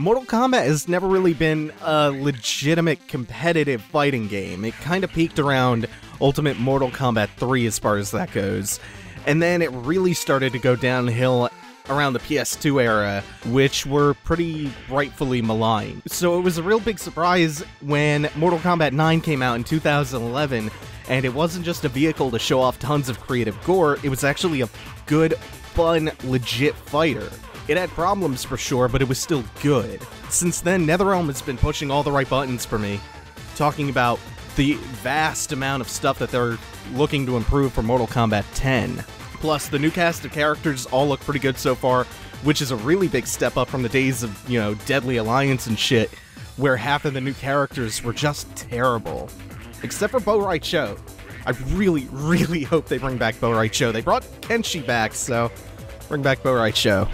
Mortal Kombat has never really been a legitimate competitive fighting game. It kind of peaked around Ultimate Mortal Kombat 3 as far as that goes. And then it really started to go downhill around the PS2 era, which were pretty rightfully maligned. So it was a real big surprise when Mortal Kombat 9 came out in 2011, and it wasn't just a vehicle to show off tons of creative gore, it was actually a good, fun, legit fighter. It had problems for sure, but it was still good. Since then, NetherRealm has been pushing all the right buttons for me, talking about the vast amount of stuff that they're looking to improve for Mortal Kombat 10. Plus, the new cast of characters all look pretty good so far, which is a really big step up from the days of, Deadly Alliance and shit, where half of the new characters were just terrible. Except for Bo' Rai Cho. I really, really hope they bring back Bo' Rai Cho. They brought Kenshi back, so bring back Bo' Rai Cho.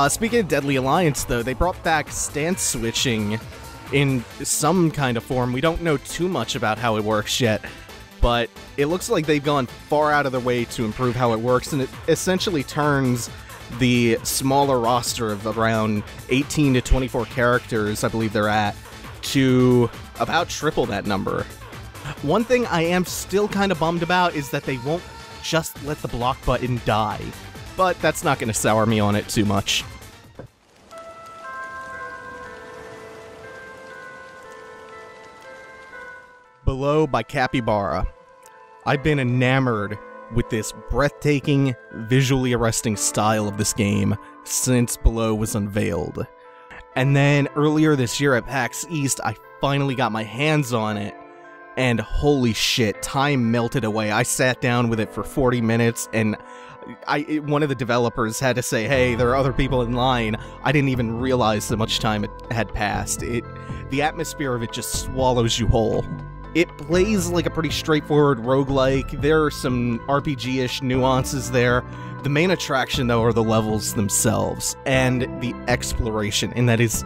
Speaking of Deadly Alliance, though, they brought back stance switching in some kind of form. We don't know too much about how it works yet, but it looks like they've gone far out of their way to improve how it works, and it essentially turns the smaller roster of around 18 to 24 characters, I believe they're at, to about triple that number. One thing I am still kind of bummed about is that they won't just let the block button die, but that's not going to sour me on it too much. Below by Capybara. I've been enamored with this breathtaking, visually arresting style of this game since Below was unveiled. And then earlier this year at PAX East, I finally got my hands on it, and holy shit, time melted away. I sat down with it for 40 minutes, and one of the developers had to say, hey, there are other people in line. I didn't even realize how much time it had passed. The atmosphere of it just swallows you whole. It plays like a pretty straightforward roguelike. There are some RPG-ish nuances there. The main attraction, though, are the levels themselves, and the exploration, and that is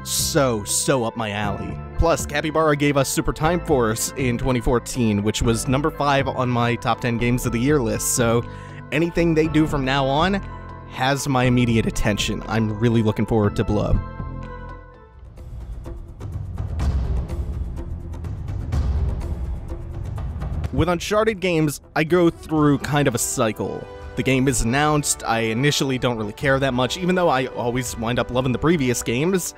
so up my alley. Plus, Capybara gave us Super Time Force in 2014, which was number 5 on my top 10 games of the year list, so anything they do from now on has my immediate attention. I'm really looking forward to Below. With Uncharted games, I go through kind of a cycle. The game is announced, I initially don't really care that much, even though I always wind up loving the previous games.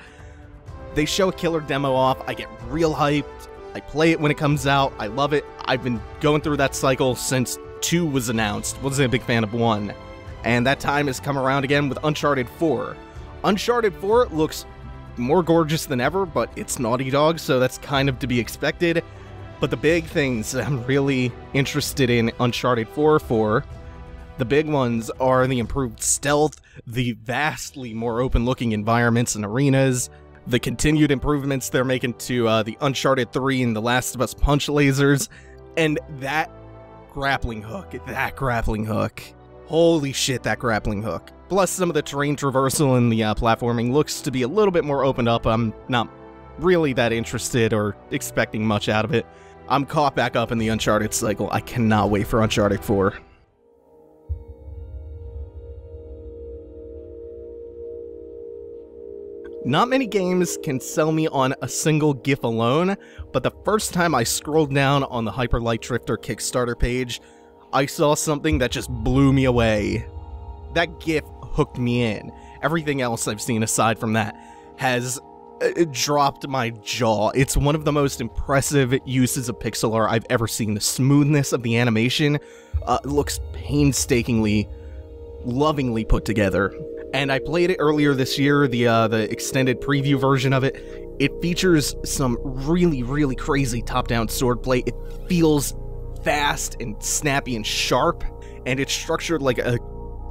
They show a killer demo off, I get real hyped, I play it when it comes out, I love it. I've been going through that cycle since 2 was announced, wasn't a big fan of 1. And that time has come around again with Uncharted 4. Uncharted 4 looks more gorgeous than ever, but it's Naughty Dog, so that's kind of to be expected. But the big things that I'm really interested in Uncharted 4 for, the big ones are the improved stealth, the vastly more open-looking environments and arenas, the continued improvements they're making to the Uncharted 3 and The Last of Us punch lasers, and that grappling hook. Holy shit, that grappling hook. Plus, some of the terrain traversal and the platforming looks to be a little bit more opened up. I'm not really that interested or expecting much out of it. I'm caught back up in the Uncharted cycle. I cannot wait for Uncharted 4. Not many games can sell me on a single GIF alone, but the first time I scrolled down on the Hyper Light Drifter Kickstarter page, I saw something that just blew me away. That GIF hooked me in. Everything else I've seen aside from that has dropped my jaw. It's one of the most impressive uses of pixel art I've ever seen. The smoothness of the animation looks painstakingly, lovingly put together. And I played it earlier this year, the extended preview version of it. It features some really crazy top-down swordplay. It feels fast and snappy and sharp, and it's structured like a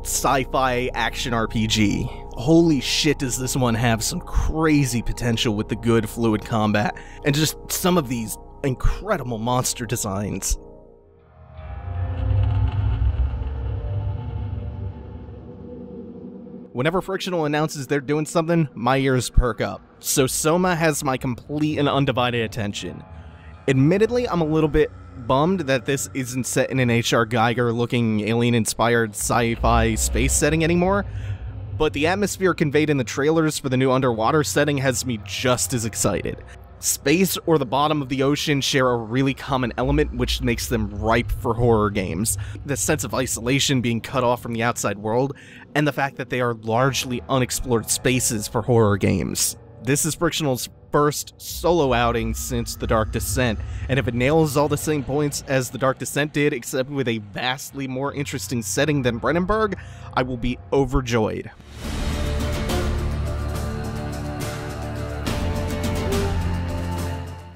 sci-fi action RPG. Holy shit, does this one have some crazy potential with the good fluid combat, and just some of these incredible monster designs. Whenever Frictional announces they're doing something, my ears perk up. So Soma has my complete and undivided attention. Admittedly, I'm a little bit bummed that this isn't set in an H.R. Geiger-looking alien-inspired sci-fi space setting anymore, but the atmosphere conveyed in the trailers for the new underwater setting has me just as excited. Space or the bottom of the ocean share a really common element which makes them ripe for horror games. The sense of isolation, being cut off from the outside world, and the fact that they are largely unexplored spaces for horror games. This is Frictional's first solo outing since The Dark Descent, and if it nails all the same points as The Dark Descent did, except with a vastly more interesting setting than Brennenburg, I will be overjoyed.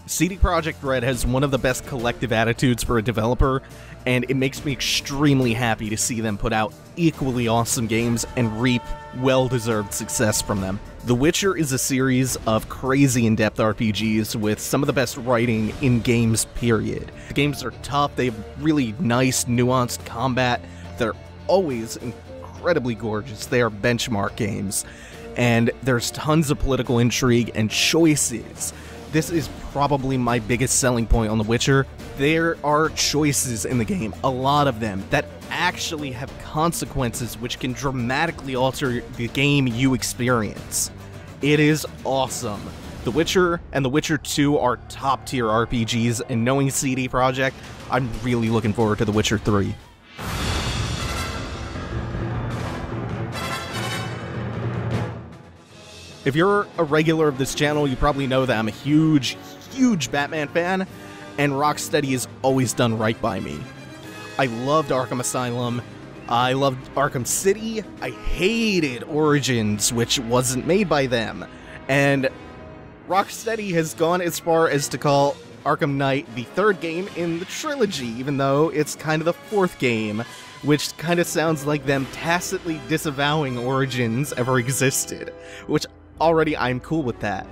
CD Projekt Red has one of the best collective attitudes for a developer, and it makes me extremely happy to see them put out equally awesome games and reap well-deserved success from them. The Witcher is a series of crazy in-depth RPGs with some of the best writing in games, period. The games are tough, they have really nice, nuanced combat, they're always incredibly gorgeous, they are benchmark games, and there's tons of political intrigue and choices. This is probably my biggest selling point on The Witcher. There are choices in the game, a lot of them, that actually have consequences which can dramatically alter the game you experience. It is awesome. The Witcher and The Witcher 2 are top-tier RPGs, and knowing CD Projekt, I'm really looking forward to The Witcher 3. If you're a regular of this channel, you probably know that I'm a huge Batman fan, and Rocksteady has always done right by me. I loved Arkham Asylum, I loved Arkham City, I hated Origins, which wasn't made by them, and Rocksteady has gone as far as to call Arkham Knight the third game in the trilogy, even though it's kind of the fourth game, which kind of sounds like them tacitly disavowing Origins ever existed, which already I'm cool with that.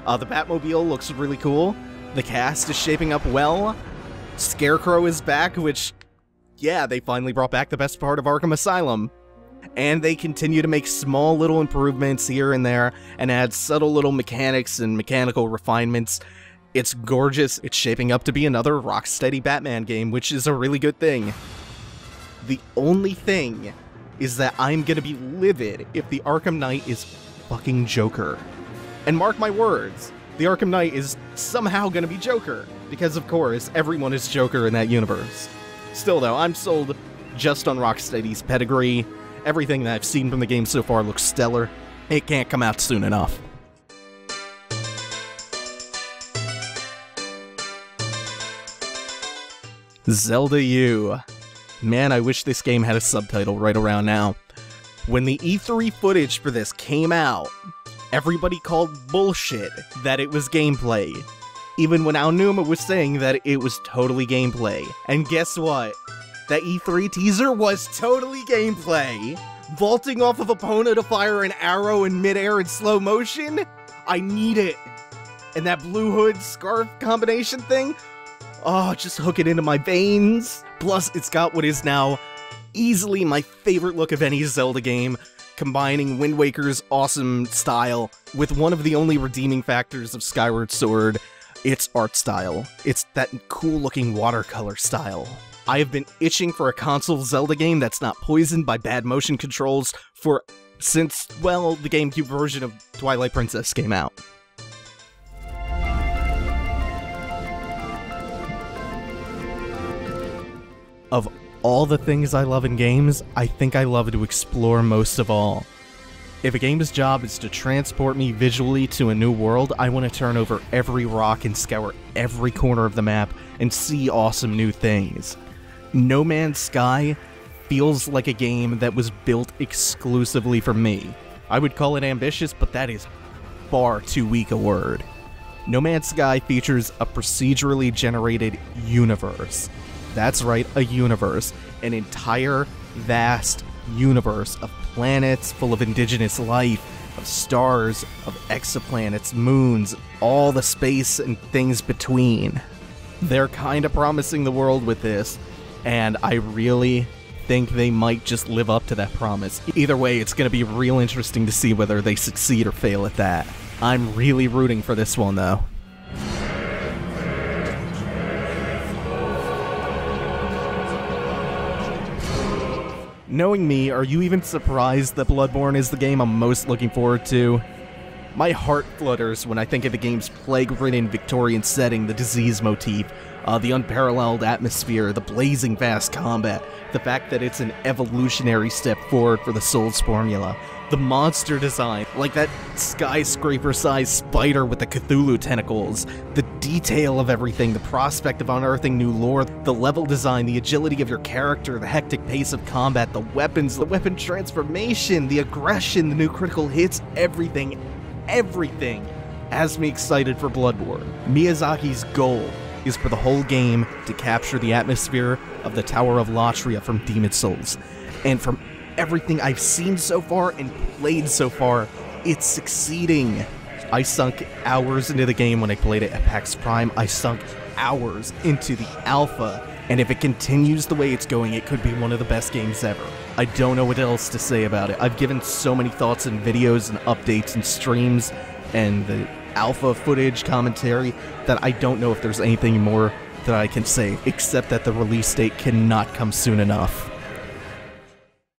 The Batmobile looks really cool, the cast is shaping up well, Scarecrow is back, which, yeah, they finally brought back the best part of Arkham Asylum. And they continue to make small little improvements here and there, and add subtle little mechanics and mechanical refinements. It's gorgeous, it's shaping up to be another Rocksteady Batman game, which is a really good thing. The only thing is that I'm gonna be livid if the Arkham Knight is fucking Joker. And mark my words, the Arkham Knight is somehow gonna be Joker, because of course, everyone is Joker in that universe. Still though, I'm sold just on Rocksteady's pedigree. Everything that I've seen from the game so far looks stellar. It can't come out soon enough. Zelda U. Man, I wish this game had a subtitle right around now. When the E3 footage for this came out, everybody called bullshit that it was gameplay. Even when Aonuma was saying that it was totally gameplay. And guess what? That E3 teaser was totally gameplay. Vaulting off of opponent to fire an arrow in midair in slow motion? I need it. And that blue hood scarf combination thing? Oh, just hook it into my veins. Plus, it's got what is now easily my favorite look of any Zelda game, combining Wind Waker's awesome style with one of the only redeeming factors of Skyward Sword, its art style. It's that cool looking watercolor style. I have been itching for a console Zelda game that's not poisoned by bad motion controls since, well, the GameCube version of Twilight Princess came out. Of all the things I love in games, I think I love to explore most of all. If a game's job is to transport me visually to a new world, I want to turn over every rock and scour every corner of the map and see awesome new things. No Man's Sky feels like a game that was built exclusively for me. I would call it ambitious, but that is far too weak a word. No Man's Sky features a procedurally generated universe. That's right, a universe. An entire, vast universe of planets full of indigenous life, of stars, of exoplanets, moons, all the space and things between. They're kinda promising the world with this, and I really think they might just live up to that promise. Either way, it's gonna be real interesting to see whether they succeed or fail at that. I'm really rooting for this one, though. Knowing me, are you even surprised that Bloodborne is the game I'm most looking forward to? My heart flutters when I think of the game's plague-ridden Victorian setting, the disease motif, the unparalleled atmosphere, the blazing fast combat, the fact that it's an evolutionary step forward for the Souls formula, the monster design, like that skyscraper-sized spider with the Cthulhu tentacles, the detail of everything, the prospect of unearthing new lore, the level design, the agility of your character, the hectic pace of combat, the weapons, the weapon transformation, the aggression, the new critical hits, everything has me excited for Bloodborne. Miyazaki's goal is for the whole game to capture the atmosphere of the Tower of Latria from Demon's Souls. And from everything I've seen so far and played so far, it's succeeding. I sunk hours into the game when I played it at PAX Prime. I sunk hours into the alpha. And if it continues the way it's going, it could be one of the best games ever. I don't know what else to say about it. I've given so many thoughts and videos and updates and streams and the alpha footage commentary that I don't know if there's anything more that I can say, except that the release date cannot come soon enough.